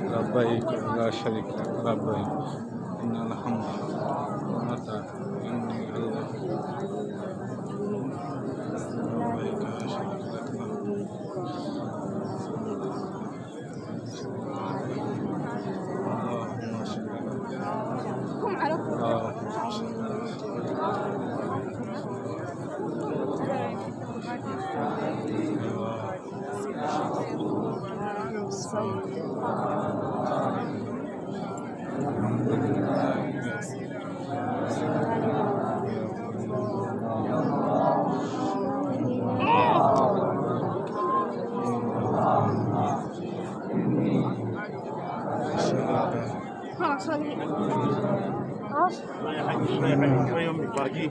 لبيك لا شريك لك لبيك إن الحمد والنعمة إني الله لبيك لا شريك لك لبيك اللهم صل على اللهم صل شوية أمك باقي